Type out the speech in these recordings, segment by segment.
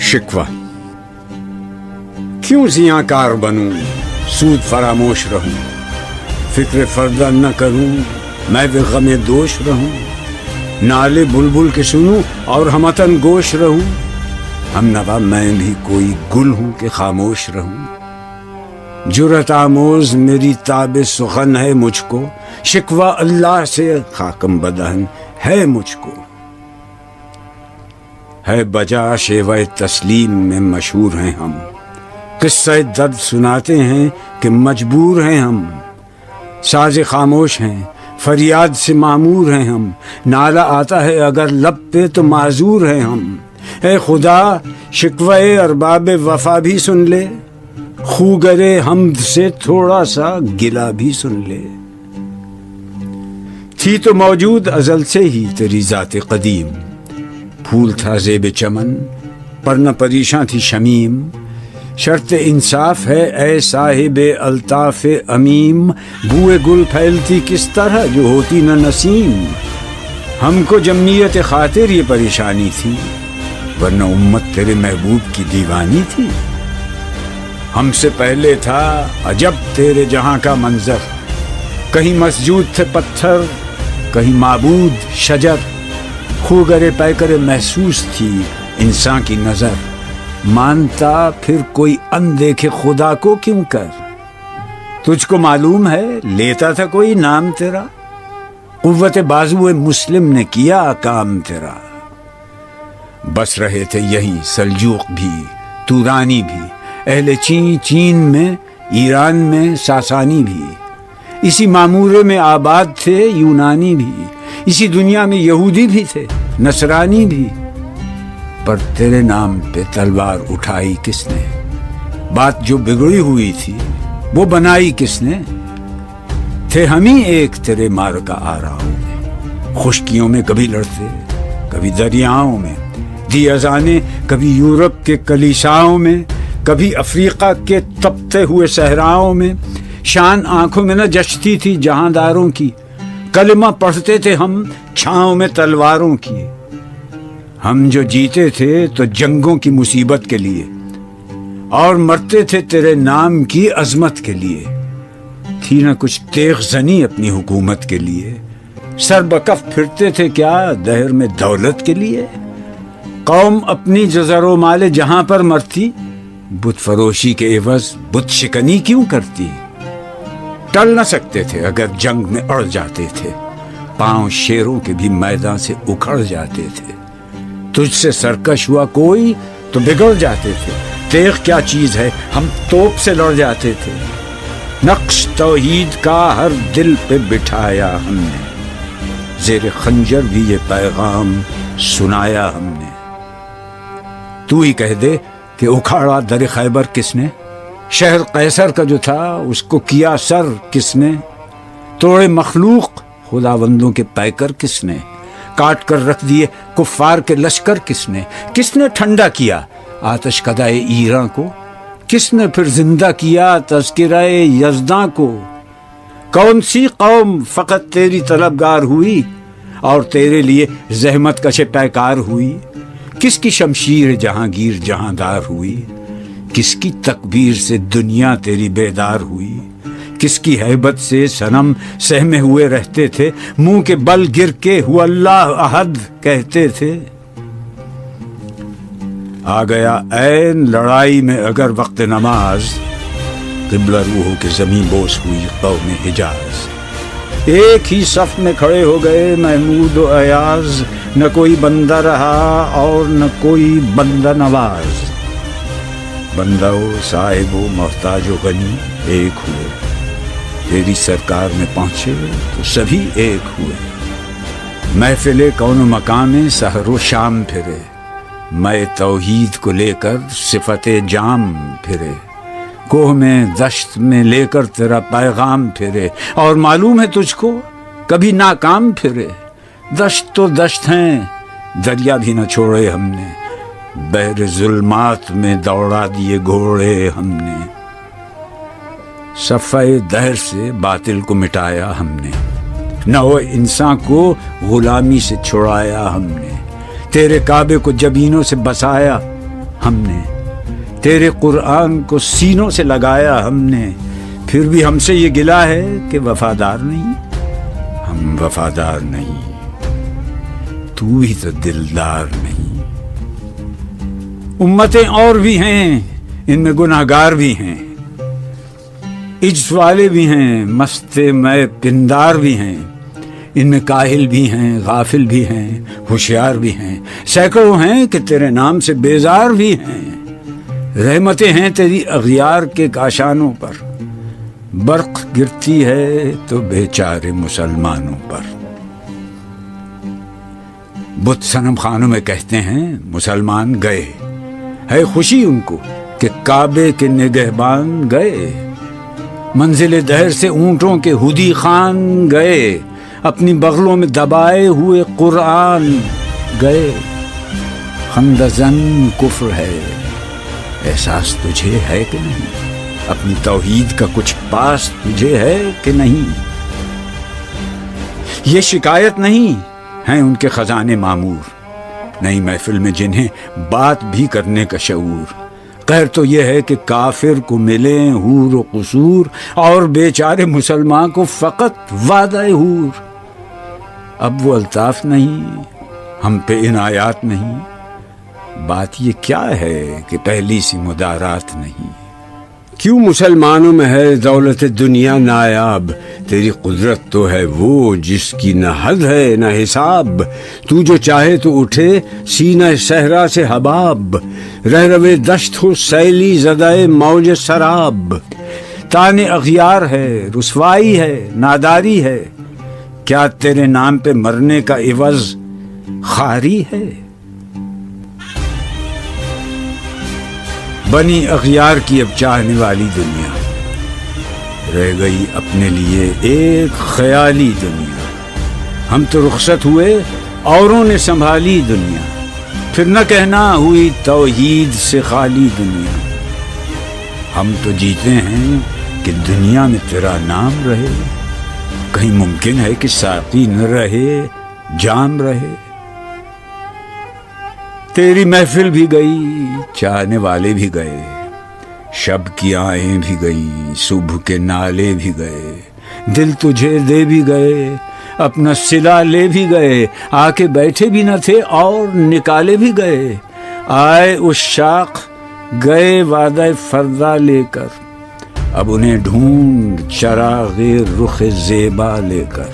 شکوہ. کیوں زیاں کار بنوں، سود فراموش رہوں، فکر فردہ نہ کروں، میں بے غم دوش رہوں، نالے بلبل کے سنوں اور ہمتن گوش رہوں. ہم نوا میں بھی کوئی گل ہوں کہ خاموش رہوں. جرأت آموز میری تاب سخن ہے مجھ کو، شکوہ اللہ سے خاکم بدہن ہے مجھ کو. ہے بجا شیوہ تسلیم میں مشہور ہیں ہم، قصہ درد سناتے ہیں کہ مجبور ہیں ہم. ساز خاموش ہیں، فریاد سے معمور ہیں ہم، نالہ آتا ہے اگر لب پہ تو معذور ہیں ہم. اے خدا شکوہ ارباب وفا بھی سن لے، خوگرے حمد سے تھوڑا سا گلا بھی سن لے. تھی تو موجود ازل سے ہی تیری ذات قدیم، پھول تھا زیب چمن پر نہ پریشاں تھی شمیم. شرط انصاف ہے اے صاحب الطاف امیم، بوئے گل پھیلتی کس طرح جو ہوتی نہ نسیم. ہم کو جمعیت خاطر یہ پریشانی تھی، ورنہ امت تیرے محبوب کی دیوانی تھی. ہم سے پہلے تھا عجب تیرے جہاں کا منظر، کہیں مسجود تھے پتھر، کہیں معبود شجر. خوگرے پیکرے محسوس تھی انسان کی نظر، مانتا پھر کوئی اندیکھے خدا کو کیوں کر. تجھ کو معلوم ہے لیتا تھا کوئی نام تیرا، قوت بازو مسلم نے کیا کام تیرا. بس رہے تھے یہیں سلجوق بھی تورانی بھی، اہل چین میں، ایران میں ساسانی بھی. اسی معمورے میں آباد تھے یونانی بھی، اسی دنیا میں یہودی بھی تھے نصرانی بھی. پر تیرے نام پہ تلوار اٹھائی کس نے، بات جو بگڑی ہوئی تھی وہ بنائی کس نے. تھے ہم ہی ایک تیرے مارکا آراؤں میں، خشکیوں میں کبھی لڑتے کبھی دریاؤں میں، دی اذانیں کبھی یورپ کے کلیساؤں میں، کبھی افریقہ کے تپتے ہوئے صحراؤں میں. شان آنکھوں میں نہ جچتی تھی جہانداروں کی، کلمہ پڑھتے تھے ہم چھاؤں میں تلواروں کی. ہم جو جیتے تھے تو جنگوں کی مصیبت کے لیے، اور مرتے تھے تیرے نام کی عظمت کے لیے. تھی نہ کچھ تیغ زنی اپنی حکومت کے لیے، سر بکف پھرتے تھے کیا دہر میں دولت کے لیے. قوم اپنی جزر و مال جہاں پر مرتی، بت فروشی کے عوض بت شکنی کیوں کرتی. ٹل نہ سکتے تھے اگر جنگ میں اڑ جاتے تھے، پاؤں شیروں کے بھی میدان سے اکھڑ جاتے تھے. تجھ سے سرکش ہوا کوئی تو بگڑ جاتے تھے، تیغ کیا چیز ہے ہم توپ سے لڑ جاتے تھے. نقش توحید کا ہر دل پہ بٹھایا ہم نے، زیر خنجر بھی یہ پیغام سنایا ہم نے. تو ہی کہہ دے کہ اکھاڑا در خیبر کس نے، شہر قیصر کا جو تھا اس کو کیا سر کس نے. توڑے مخلوق خداوندوں کے پیکر کس نے، کاٹ کر رکھ دیے کفار کے لشکر کس نے. کس نے ٹھنڈا کیا آتش کدائے ایراں کو، کس نے پھر زندہ کیا تذکرہ یزداں کو. کون سی قوم فقط تیری طلبگار ہوئی اور تیرے لیے زحمت کش پیکار ہوئی. کس کی شمشیر جہانگیر جہاندار ہوئی، کس کی تکبیر سے دنیا تیری بیدار ہوئی. کس کی ہیبت سے صنم سہمے ہوئے رہتے تھے، منہ کے بل گر کے ہو اللہ احد کہتے تھے. آ گیا عین لڑائی میں اگر وقت نماز، قبلہ روحوں کے زمین بوس ہوئی قوم حجاز. ایک ہی صف میں کھڑے ہو گئے محمود و ایاز، نہ کوئی بندہ رہا اور نہ کوئی بندہ نواز. بندہ و صاحب و محتاج و غنی ایک ہوئے، تیری سرکار میں پہنچے تو سبھی ایک ہوئے. محفل کون و مقام سحر و شام پھرے، میں توحید کو لے کر صفت جام پھرے. کوہ میں دشت میں لے کر تیرا پیغام پھرے، اور معلوم ہے تجھ کو کبھی ناکام پھرے. دشت تو دشت ہیں، دریا بھی نہ چھوڑے ہم نے، بحر ظلمات میں دوڑا دیے گھوڑے ہم نے. صفحہ دہر سے باطل کو مٹایا ہم نے، نو انسان کو غلامی سے چھڑایا ہم نے. تیرے کعبے کو جبینوں سے بسایا، ہم نے تیرے قرآن کو سینوں سے لگایا ہم نے، پھر بھی ہم سے یہ گلہ ہے کہ وفادار نہیں، ہم وفادار نہیں، تو بھی تو دلدار نہیں۔ امتیں اور بھی ہیں، ان میں گناہگار بھی ہیں، عجز والے بھی ہیں، مست میں پندار بھی ہیں، ان میں کاہل بھی ہیں، غافل بھی ہیں، ہوشیار بھی ہیں، سینکڑوں ہیں کہ تیرے نام سے بیزار بھی ہیں۔ رحمتیں ہیں تیری اغیار کے کاشانوں پر، برق گرتی ہے تو بیچارے مسلمانوں پر۔ بت صنم خانوں میں کہتے ہیں مسلمان گئے، ہے خوشی ان کو کہ کعبے کے نگہبان گئے، منزل دہر سے اونٹوں کے ہدی خان گئے، اپنی بغلوں میں دبائے ہوئے قرآن گئے۔ خندزن کفر ہے، احساس تجھے ہے کہ نہیں؟ اپنی توحید کا کچھ پاس تجھے ہے کہ نہیں؟ یہ شکایت نہیں ہیں ان کے خزانے معمور، نئی محفل میں جنہیں بات بھی کرنے کا شعور۔ قہر تو یہ ہے کہ کافر کو ملیں حور و قصور، اور بیچارے مسلمان کو فقط وعدہ حور۔ اب وہ الطاف نہیں، ہم پہ عنایات نہیں، بات یہ کیا ہے کہ پہلی سی مدارات نہیں۔ کیوں مسلمانوں میں ہے دولت دنیا نایاب؟ تیری قدرت تو ہے وہ جس کی نہ حد ہے نہ حساب، تو جو چاہے تو اٹھے سینہ صحرا سے حباب، رہ روے دشت ہو سیلی زدائے موج سراب۔ تان اغیار ہے، رسوائی ہے، ناداری ہے، کیا تیرے نام پہ مرنے کا عوض خاری ہے؟ بنی اغیار کی اب چاہنے والی دنیا، رہ گئی اپنے لیے ایک خیالی دنیا۔ ہم تو رخصت ہوئے، اوروں نے سنبھالی دنیا، پھر نہ کہنا ہوئی توحید سے خالی دنیا۔ ہم تو جیتے ہیں کہ دنیا میں تیرا نام رہے، کہیں ممکن ہے کہ ساقی نہ رہے جام رہے۔ تیری محفل بھی گئی، چاہنے والے بھی گئے، شب کی آہیں بھی گئیں، صبح کے نالے بھی گئے، دل تجھے دے بھی گئے، اپنا صلہ لے بھی گئے، آ کے بیٹھے بھی نہ تھے اور نکالے بھی گئے۔ آئے اس شاخ گئے وعدہ فردا لے کر، اب انہیں ڈھونڈ چراغ رخ زیبا لے کر۔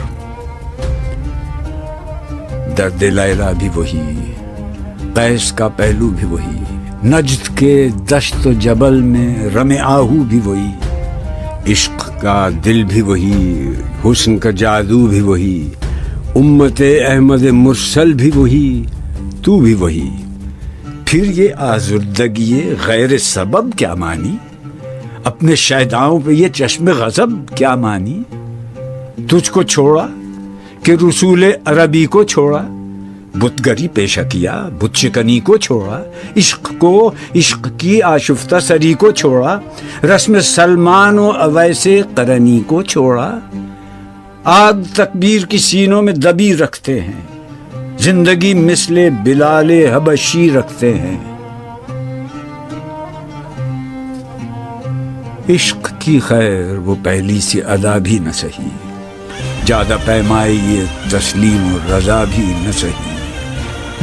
درد لیلا بھی وہی، قیس کا پہلو بھی وہی، نجد کے دشت و جبل میں رم آہو بھی وہی، عشق کا دل بھی وہی، حسن کا جادو بھی وہی، امت احمد مرسل بھی وہی، تو بھی وہی۔ پھر یہ آزردگی غیر سبب کیا مانی؟ اپنے شیداؤں پہ یہ چشم غضب کیا مانی؟ تجھ کو چھوڑا کہ رسول عربی کو چھوڑا، بتگری پیشہ کیا، بت شکنی کو چھوڑا، عشق کو، عشق کی آشفتہ سری کو چھوڑا، رسم سلمان و اویس قرنی کو چھوڑا۔ آگ تکبیر کی سینوں میں دبی رکھتے ہیں، زندگی مثل بلال حبشی رکھتے ہیں۔ عشق کی خیر وہ پہلی سی ادا بھی نہ سہی، زیادہ پیمائی یہ تسلیم و رضا بھی نہ سہی،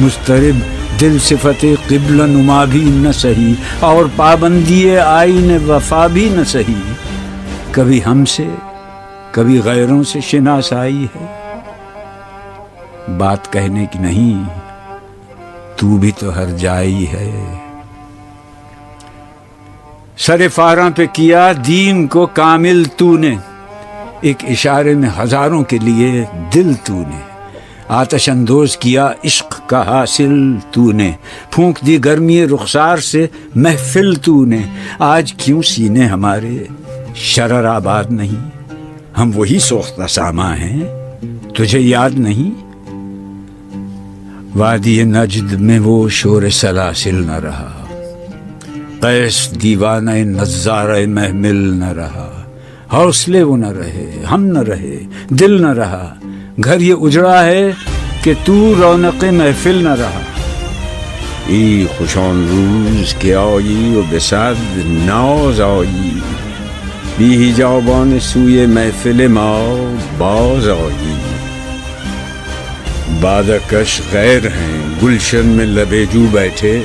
مضطرب دل صفت قبلہ نما بھی نہ سہی، اور پابندی آئین وفا بھی نہ سہی۔ کبھی ہم سے کبھی غیروں سے شناسائی ہے، بات کہنے کی نہیں، تو بھی تو ہر جائی ہے۔ سر فاراں پہ کیا دین کو کامل تو نے، ایک اشارے میں ہزاروں کے لیے دل تو نے، آتش اندوز کیا عشق کا حاصل تو نے، پھونک دی گرمی رخسار سے محفل تو نے۔ آج کیوں سینے ہمارے شرر آباد نہیں؟ ہم وہی سوختہ ساما ہیں، تجھے یاد نہیں؟ وادی نجد میں وہ شور سلاسل نہ رہا، قیس دیوانہ نظارہ محمل نہ رہا، حوصلے وہ نہ رہے، ہم نہ رہے، دل نہ رہا، گھر یہ اجڑا ہے کہ تو رونق محفل نہ رہا۔ ای خوش آن روز که آیی و به صد ناز آیی، بی حجابان سوی محفل ما باز آیی. بادکش غیر ہیں گلشن میں لبے جو بیٹھے،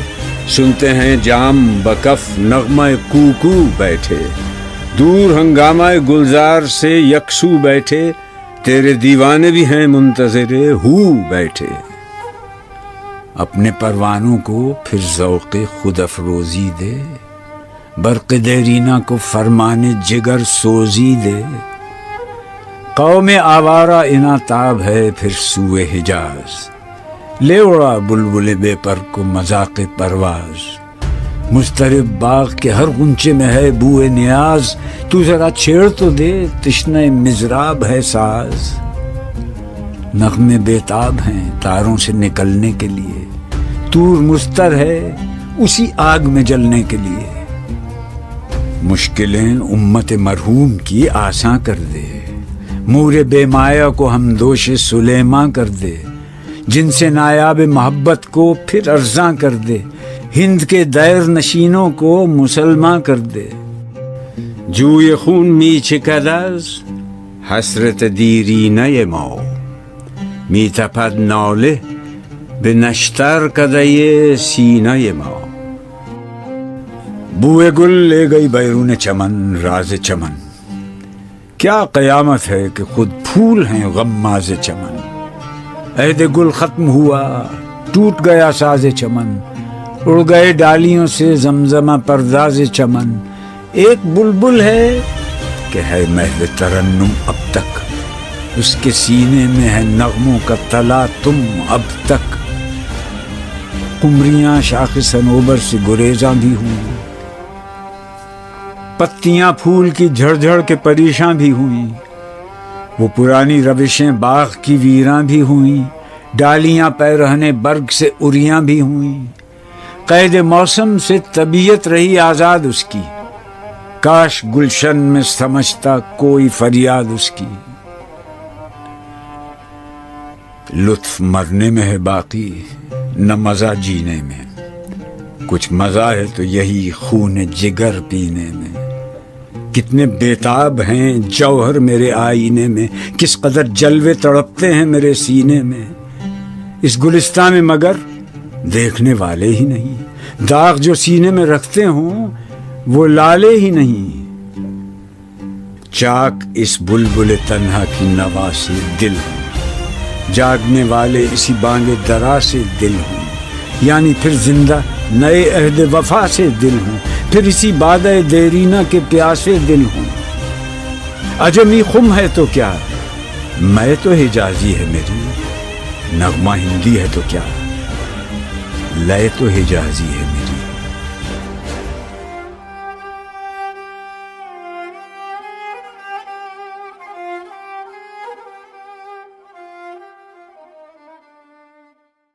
سنتے ہیں جام بکف نغمہ کوکو بیٹھے، دور ہنگامہ گلزار سے یکسو بیٹھے، تیرے دیوانے بھی ہیں منتظر ہو بیٹھے. اپنے پروانوں کو پھر ذوق خود افروزی دے، برق دیرینہ کو فرمان جگر سوزی دے. قوم آوارہ اناتاب ہے پھر سوئے حجاز، لے اڑا بلبل بے پر کو مذاق پرواز. مضطرب باغ کے ہر غنچے میں ہے بوئے نیاز، تو ذرا چھیڑ تو دے تشنہ مضراب ہے ساز. نغمے بیتاب ہیں تاروں سے نکلنے کے لیے، طور مستر ہے اسی آگ میں جلنے کے لیے. مشکلیں امت مرحوم کی آساں کر دے، مور بے مایا کو ہم دوش سلیماں کر دے. جن سے نایاب محبت کو پھر ارزاں کر دے، ہند کے دیر نشینوں کو مسلماں کر دے. جوی خون می چکد از حسرت دیرینه ما، می تپد ناله به نشتر کدۀ سینه ما. بوئے گل لے گئی بیرون چمن راز چمن، کیا قیامت ہے کہ خود پھول ہیں غماز چمن. عہد گل ختم ہوا ٹوٹ گیا ساز چمن، اڑ گئے ڈالیوں سے زمزمہ پرداز چمن. ایک بلبل ہے کہ ہے محو ترنم اب تک، اس کے سینے میں ہے نغموں کا تلا تم اب تک. قمریاں شاخ صنوبر سے گریزاں بھی ہوں، پتیاں پھول کی جھڑ جھڑ کے پریشاں بھی ہوئیں. وہ پرانی روشیں باغ کی ویراں بھی ہوئیں، ڈالیاں پیرہنے برگ سے اریاں بھی ہوئیں. قید موسم سے طبیعت رہی آزاد اس کی، کاش گلشن میں سمجھتا کوئی فریاد اس کی. لطف مرنے میں ہے باقی نہ مزہ جینے میں، کچھ مزہ ہے تو یہی خون جگر پینے میں. کتنے بیتاب ہیں جوہر میرے آئینے میں، کس قدر جلوے تڑپتے ہیں میرے سینے میں. اس گلستان میں مگر دیکھنے والے ہی نہیں، داغ جو سینے میں رکھتے ہوں وہ لالے ہی نہیں. چاک اس بلبل تنہا کی نوا سے دل ہوں، جاگنے والے اسی بانگ درا سے دل ہوں. یعنی پھر زندہ نئے عہد وفا سے دل ہوں، پھر اسی بادہ دیرینہ کے پیاسے دل ہوں. عجمی خم ہے تو کیا، میں تو حجازی ہے میری، نغمہ ہندی ہے تو کیا، لے تو حجازی ہے.